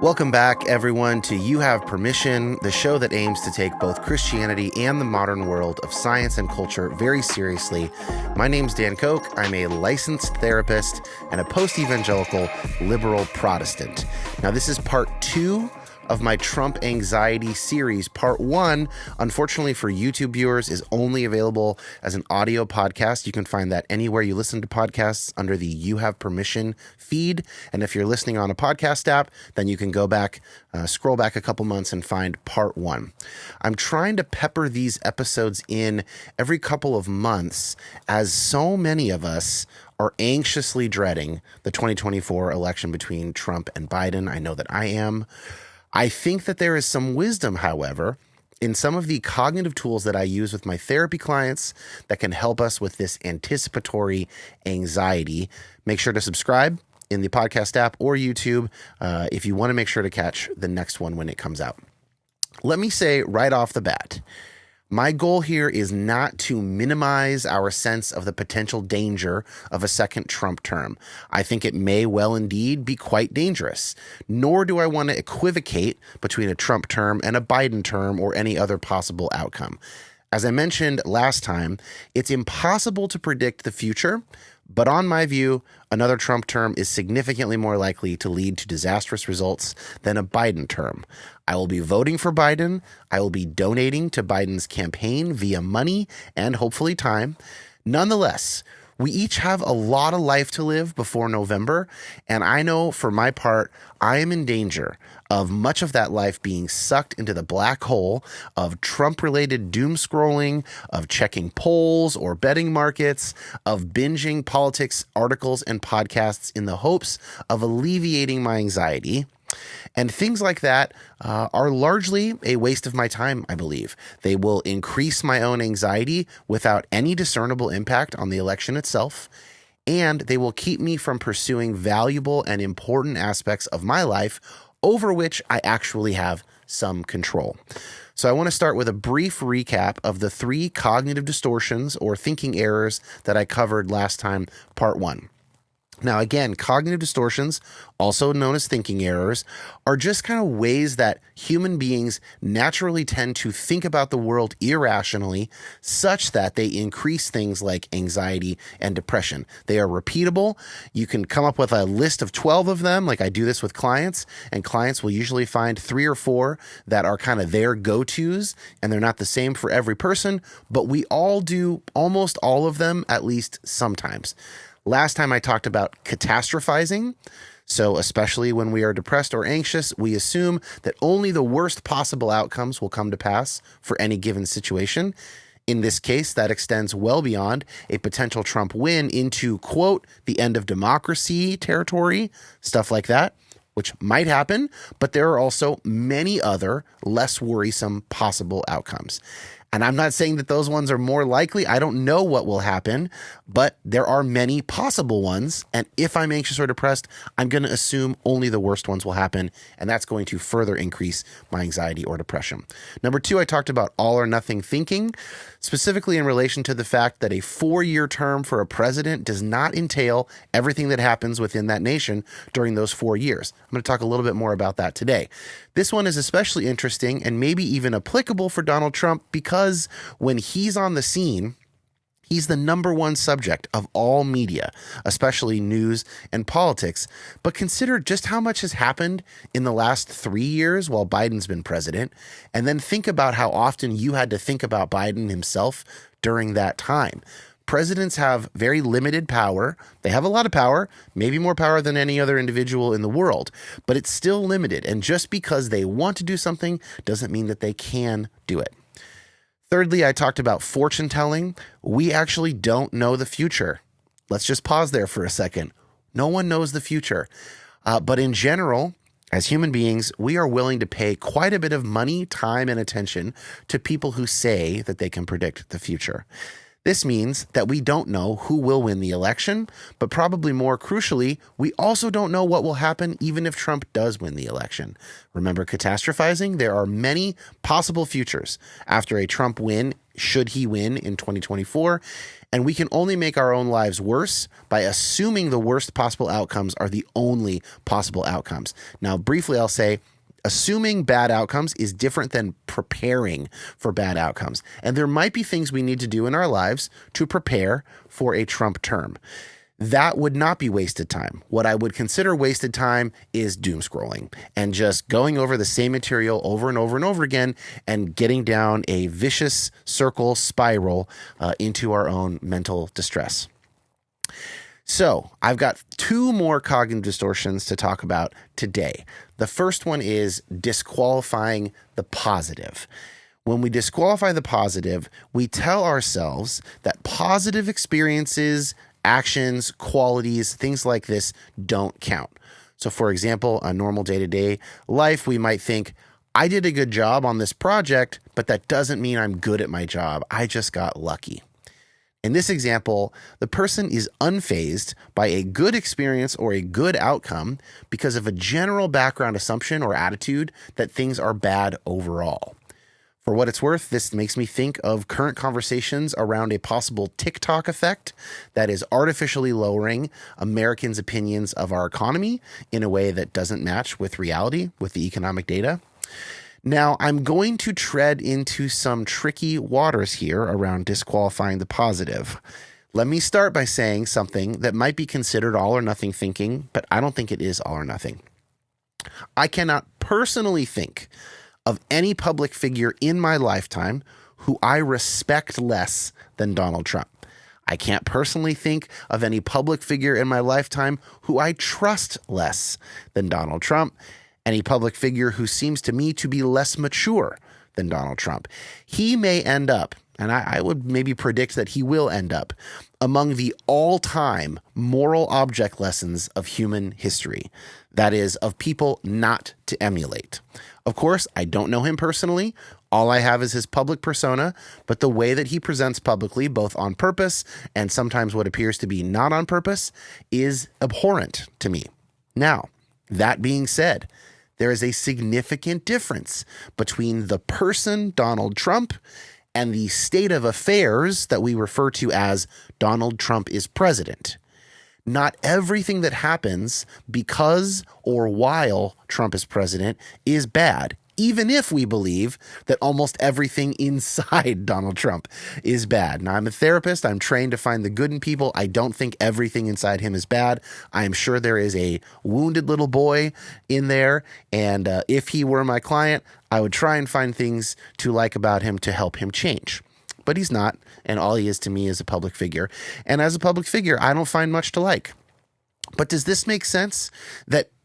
Welcome back, everyone, to You Have Permission, the show that aims to take both Christianity and the modern world of science and culture very seriously. My name's Dan Koch. I'm a licensed therapist and a post-evangelical liberal Protestant. Now, this is part 2 of my Trump anxiety series. Part 1, unfortunately for YouTube viewers, is only available as an audio podcast. You can find that anywhere you listen to podcasts under the You Have Permission feed. And if you're listening on a podcast app, then you can go back, scroll back a couple months and find part 1. I'm trying to pepper these episodes in every couple of months as so many of us are anxiously dreading the 2024 election between Trump and Biden. I know that I am. I think that there is some wisdom, however, in some of the cognitive tools that I use with my therapy clients that can help us with this anticipatory anxiety. Make sure to subscribe in the podcast app or YouTube if you want to make sure to catch the next one when it comes out. Let me say right off the bat, my goal here is not to minimize our sense of the potential danger of a second Trump term. I think it may well indeed be quite dangerous, nor do I want to equivocate between a Trump term and a Biden term or any other possible outcome. As I mentioned last time, it's impossible to predict the future, but on my view, another Trump term is significantly more likely to lead to disastrous results than a Biden term. I will be voting for Biden. I will be donating to Biden's campaign via money and hopefully time. Nonetheless, we each have a lot of life to live before November, and I know for my part, I am in danger of much of that life being sucked into the black hole of Trump-related doom scrolling, of checking polls or betting markets, of binging politics articles and podcasts in the hopes of alleviating my anxiety. And things like that are largely a waste of my time, I believe. They will increase my own anxiety without any discernible impact on the election itself, and they will keep me from pursuing valuable and important aspects of my life over which I actually have some control. So I want to start with a brief recap of the 3 cognitive distortions or thinking errors that I covered last time, part 1. Now, again, cognitive distortions, also known as thinking errors, are just kind of ways that human beings naturally tend to think about the world irrationally, such that they increase things like anxiety and depression. They are repeatable. You can come up with a list of 12 of them, like I do this with clients, and clients will usually find 3 or 4 that are kind of their go-tos, and they're not the same for every person, but we all do almost all of them at least sometimes. Last time I talked about catastrophizing. So especially when we are depressed or anxious, we assume that only the worst possible outcomes will come to pass for any given situation. In this case, that extends well beyond a potential Trump win into, quote, the end of democracy territory, stuff like that, which might happen, but there are also many other less worrisome possible outcomes. And I'm not saying that those ones are more likely. I don't know what will happen, but there are many possible ones. And if I'm anxious or depressed, I'm going to assume only the worst ones will happen. And that's going to further increase my anxiety or depression. Number 2, I talked about all or nothing thinking, specifically in relation to the fact that a 4-year term for a president does not entail everything that happens within that nation during those 4 years. I'm going to talk a little bit more about that today. This one is especially interesting and maybe even applicable for Donald Trump because when he's on the scene, he's the number one subject of all media, especially news and politics. But consider just how much has happened in the last 3 years while Biden's been president, and then think about how often you had to think about Biden himself during that time. Presidents have very limited power. They have a lot of power, maybe more power than any other individual in the world, but it's still limited. And just because they want to do something doesn't mean that they can do it. Thirdly, I talked about fortune telling. We actually don't know the future. Let's just pause there for a second. No one knows the future. But in general, as human beings, we are willing to pay quite a bit of money, time, and attention to people who say that they can predict the future. This means that we don't know who will win the election, but probably more crucially, we also don't know what will happen even if Trump does win the election. Remember catastrophizing? There are many possible futures after a Trump win, should he win in 2024. And we can only make our own lives worse by assuming the worst possible outcomes are the only possible outcomes. Now, briefly, I'll say, assuming bad outcomes is different than preparing for bad outcomes. And there might be things we need to do in our lives to prepare for a Trump term. That would not be wasted time. What I would consider wasted time is doom scrolling and just going over the same material over and over and over again and getting down a vicious circle spiral into our own mental distress. So I've got two more cognitive distortions to talk about today. The first one is disqualifying the positive. When we disqualify the positive, we tell ourselves that positive experiences, actions, qualities, things like this don't count. So for example, a normal day-to-day life, we might think, I did a good job on this project, but that doesn't mean I'm good at my job. I just got lucky. In this example, the person is unfazed by a good experience or a good outcome because of a general background assumption or attitude that things are bad overall. For what it's worth, this makes me think of current conversations around a possible TikTok effect that is artificially lowering Americans' opinions of our economy in a way that doesn't match with reality, with the economic data. Now, I'm going to tread into some tricky waters here around disqualifying the positive. Let me start by saying something that might be considered all or nothing thinking, but I don't think it is all or nothing. I cannot personally think of any public figure in my lifetime who I respect less than Donald Trump. I can't personally think of any public figure in my lifetime who I trust less than Donald Trump. Any public figure who seems to me to be less mature than Donald Trump. He may end up, and I would maybe predict that he will end up, among the all-time moral object lessons of human history. That is, of people not to emulate. Of course, I don't know him personally. All I have is his public persona, but the way that he presents publicly, both on purpose and sometimes what appears to be not on purpose, is abhorrent to me. Now, that being said, there is a significant difference between the person Donald Trump and the state of affairs that we refer to as Donald Trump is president. Not everything that happens because or while Trump is president is bad, even if we believe that almost everything inside Donald Trump is bad. Now, I'm a therapist. I'm trained to find the good in people. I don't think everything inside him is bad. I am sure there is a wounded little boy in there. And if he were my client, I would try and find things to like about him to help him change. But he's not. And all he is to me is a public figure. And as a public figure, I don't find much to like. But does this make sense?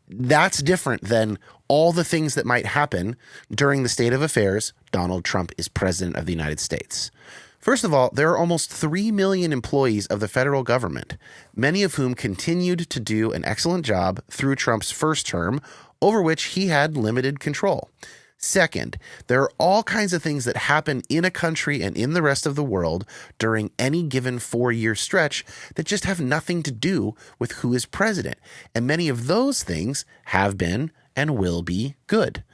That's different than all the things that might happen during the state of affairs Donald Trump is president of the United States. First of all, there are almost 3 million employees of the federal government, many of whom continued to do an excellent job through Trump's first term, over which he had limited control. Second, there are all kinds of things that happen in a country and in the rest of the world during any given 4-year stretch that just have nothing to do with who is president. And many of those things have been and will be good.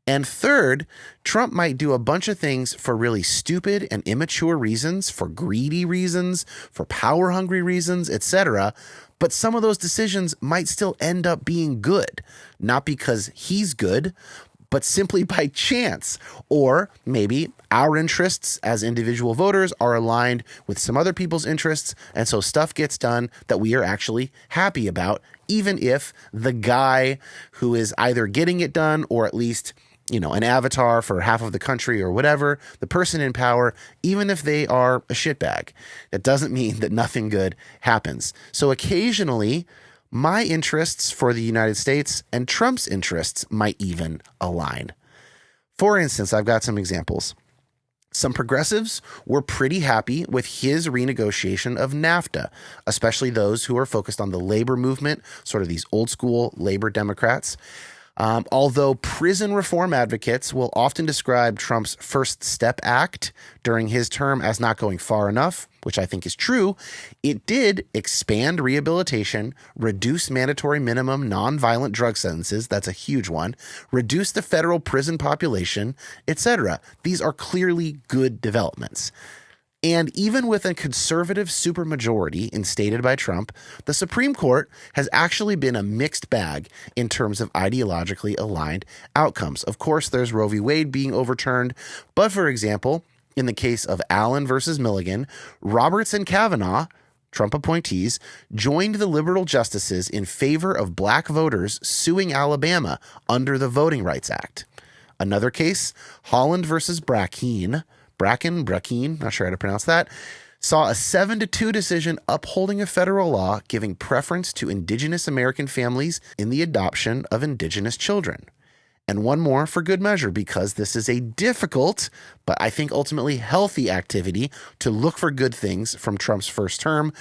And third, Trump might do a bunch of things for really stupid and immature reasons, for greedy reasons, for power-hungry reasons, etc., but some of those decisions might still end up being good, not because he's good, but simply by chance. Or maybe our interests as individual voters are aligned with some other people's interests, and so stuff gets done that we are actually happy about, even if the guy who is either getting it done or at least, an avatar for half of the country or whatever, the person in power, even if they are a shitbag, that doesn't mean that nothing good happens. So occasionally, my interests for the United States and Trump's interests might even align. For instance, I've got some examples. Some progressives were pretty happy with his renegotiation of NAFTA, especially those who are focused on the labor movement, sort of these old school labor Democrats. Although prison reform advocates will often describe Trump's First Step Act during his term as not going far enough, which I think is true, it did expand rehabilitation, reduce mandatory minimum nonviolent drug sentences, that's a huge one, reduce the federal prison population, etc. These are clearly good developments. And even with a conservative supermajority instated by Trump, the Supreme Court has actually been a mixed bag in terms of ideologically aligned outcomes. Of course, there's Roe v. Wade being overturned, but for example, in the case of Allen versus Milligan, Roberts and Kavanaugh, Trump appointees, joined the liberal justices in favor of black voters suing Alabama under the Voting Rights Act. Another case, Holland versus Brackeen, not sure how to pronounce that, saw a 7-2 decision upholding a federal law giving preference to indigenous American families in the adoption of indigenous children. And one more for good measure, because this is a difficult, but I think ultimately healthy activity to look for good things from Trump's first term.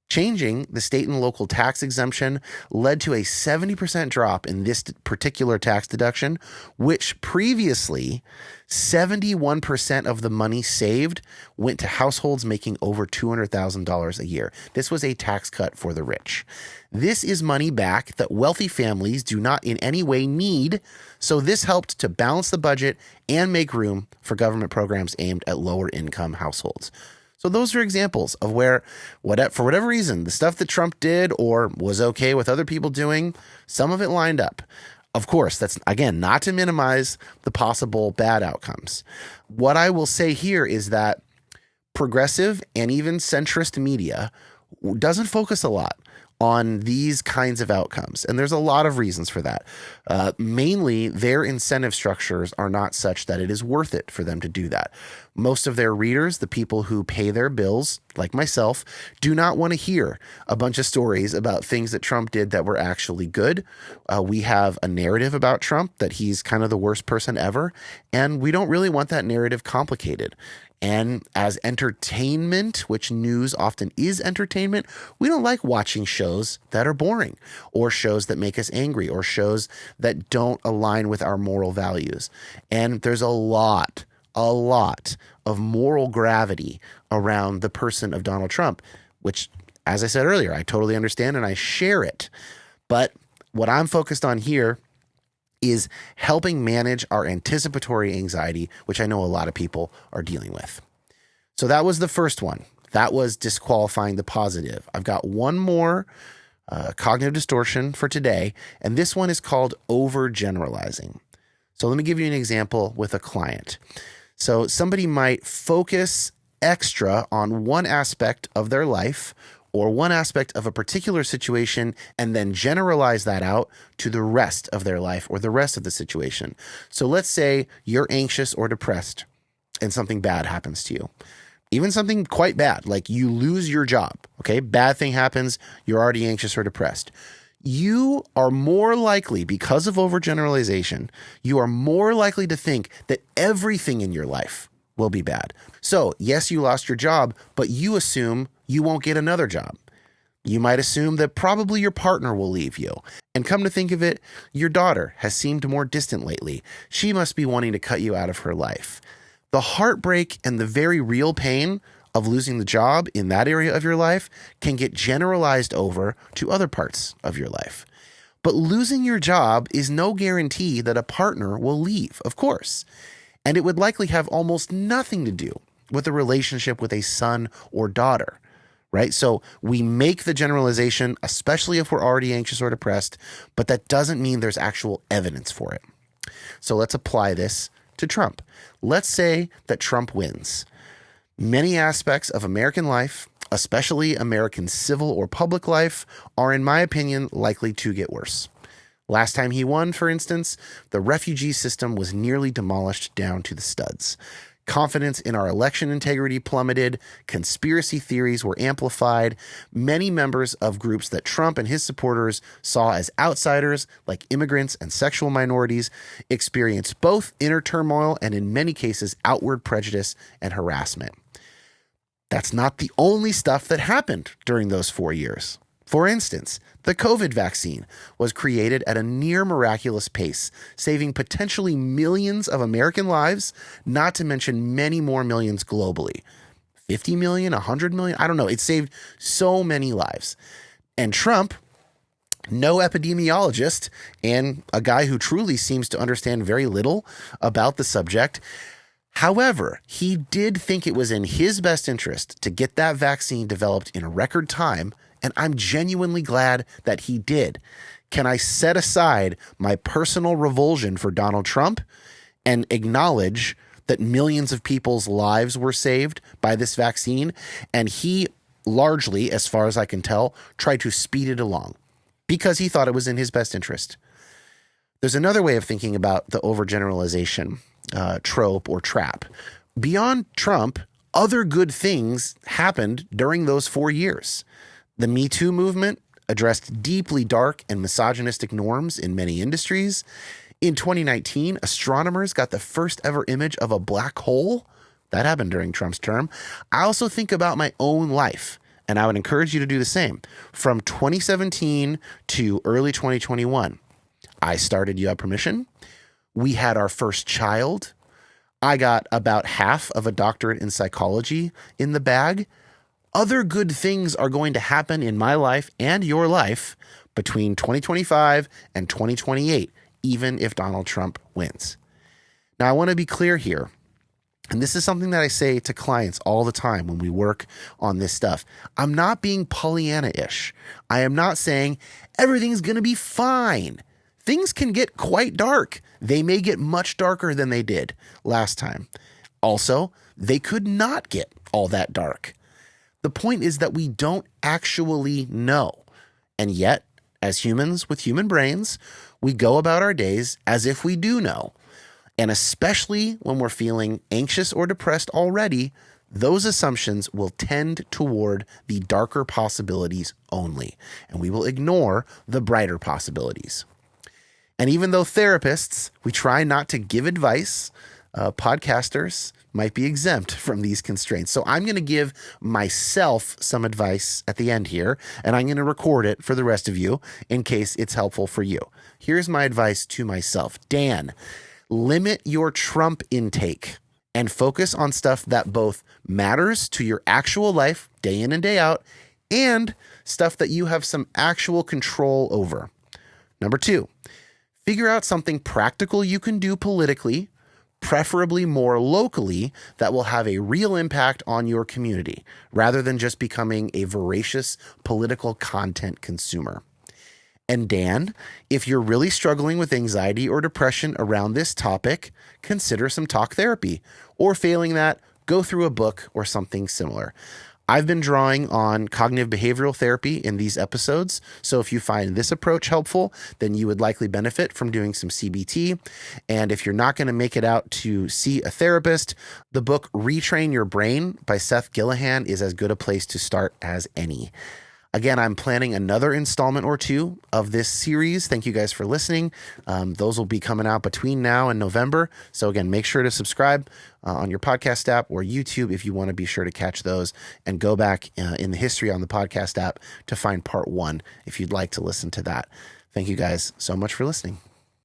Changing the state and local tax exemption led to a 70% drop in this particular tax deduction, which previously 71% of the money saved went to households making over $200,000 a year. This was a tax cut for the rich. This is money back that wealthy families do not in any way need, so this helped to balance the budget and make room for government programs aimed at lower income households. So those are examples of where, for whatever reason, the stuff that Trump did or was okay with other people doing, some of it lined up. Of course, that's, again, not to minimize the possible bad outcomes. What I will say here is that progressive and even centrist media doesn't focus a lot on these kinds of outcomes. And there's a lot of reasons for that. Mainly, their incentive structures are not such that it is worth it for them to do that. Most of their readers, the people who pay their bills, like myself, do not want to hear a bunch of stories about things that Trump did that were actually good. We have a narrative about Trump that he's kind of the worst person ever, and we don't really want that narrative complicated. And as entertainment, which news often is entertainment, we don't like watching shows that are boring or shows that make us angry or shows that don't align with our moral values. And there's a lot of moral gravity around the person of Donald Trump, which, as I said earlier, I totally understand and I share it. But what I'm focused on here is helping manage our anticipatory anxiety, which I know a lot of people are dealing with. So that was the first one. That was disqualifying the positive. I've got one more cognitive distortion for today, and this one is called overgeneralizing. So let me give you an example with a client. So somebody might focus extra on one aspect of their life or one aspect of a particular situation and then generalize that out to the rest of their life or the rest of the situation. So let's say you're anxious or depressed and something bad happens to you. Even something quite bad, like you lose your job, okay? Bad thing happens, you're already anxious or depressed. You are more likely, because of overgeneralization, you are more likely to think that everything in your life will be bad. So yes, you lost your job, but you assume you won't get another job. You might assume that probably your partner will leave you. And come to think of it, your daughter has seemed more distant lately. She must be wanting to cut you out of her life. The heartbreak and the very real pain of losing the job in that area of your life can get generalized over to other parts of your life. But losing your job is no guarantee that a partner will leave, of course. And it would likely have almost nothing to do with a relationship with a son or daughter, right? So we make the generalization, especially if we're already anxious or depressed, but that doesn't mean there's actual evidence for it. So let's apply this to Trump. Let's say that Trump wins. Many aspects of American life, especially American civil or public life, are, in my opinion, likely to get worse. Last time he won, for instance, the refugee system was nearly demolished down to the studs. Confidence in our election integrity plummeted. Conspiracy theories were amplified. Many members of groups that Trump and his supporters saw as outsiders, like immigrants and sexual minorities, experienced both inner turmoil and, in many cases, outward prejudice and harassment. That's not the only stuff that happened during those 4 years. For instance, the COVID vaccine was created at a near miraculous pace, saving potentially millions of American lives, not to mention many more millions globally. 50 million, 100 million, I don't know. It saved so many lives. And Trump, no epidemiologist and a guy who truly seems to understand very little about the subject, However, he did think it was in his best interest to get that vaccine developed in a record time, and I'm genuinely glad that he did. Can I set aside my personal revulsion for Donald Trump and acknowledge that millions of people's lives were saved by this vaccine? And he largely, as far as I can tell, tried to speed it along because he thought it was in his best interest. There's another way of thinking about the overgeneralization trope or trap. Beyond Trump, other good things happened during those 4 years. The Me Too movement addressed deeply dark and misogynistic norms in many industries. In 2019, astronomers got the first ever image of a black hole. That happened during Trump's term. I also think about my own life, and I would encourage you to do the same. From 2017 to early 2021, I started You Have Permission. We had our first child. I got about half of a doctorate in psychology in the bag. Other good things are going to happen in my life and your life between 2025 and 2028, even if Donald Trump wins. Now, I want to be clear here, and this is something that I say to clients all the time when we work on this stuff. I'm not being Pollyanna-ish. I am not saying everything's going to be fine. Things can get quite dark. They may get much darker than they did last time. Also, they could not get all that dark. The point is that we don't actually know. And yet, as humans with human brains, we go about our days as if we do know. And especially when we're feeling anxious or depressed already, those assumptions will tend toward the darker possibilities only, and we will ignore the brighter possibilities. And even though therapists, we try not to give advice, podcasters might be exempt from these constraints. So I'm going to give myself some advice at the end here, and I'm going to record it for the rest of you in case it's helpful for you. Here's my advice to myself. Dan, limit your Trump intake and focus on stuff that both matters to your actual life, day in and day out, and stuff that you have some actual control over. Number 2, figure out something practical you can do politically, preferably more locally, that will have a real impact on your community, rather than just becoming a voracious political content consumer. And Dan, if you're really struggling with anxiety or depression around this topic, consider some talk therapy, or failing that, go through a book or something similar. I've been drawing on cognitive behavioral therapy in these episodes, so if you find this approach helpful, then you would likely benefit from doing some CBT. And if you're not going to make it out to see a therapist, the book Retrain Your Brain by Seth Gillihan is as good a place to start as any. Again, I'm planning another installment or 2 of this series. Thank you guys for listening. Those will be coming out between now and November. So again, make sure to subscribe on your podcast app or YouTube if you want to be sure to catch those, and go back in the history on the podcast app to find part 1 if you'd like to listen to that. Thank you guys so much for listening.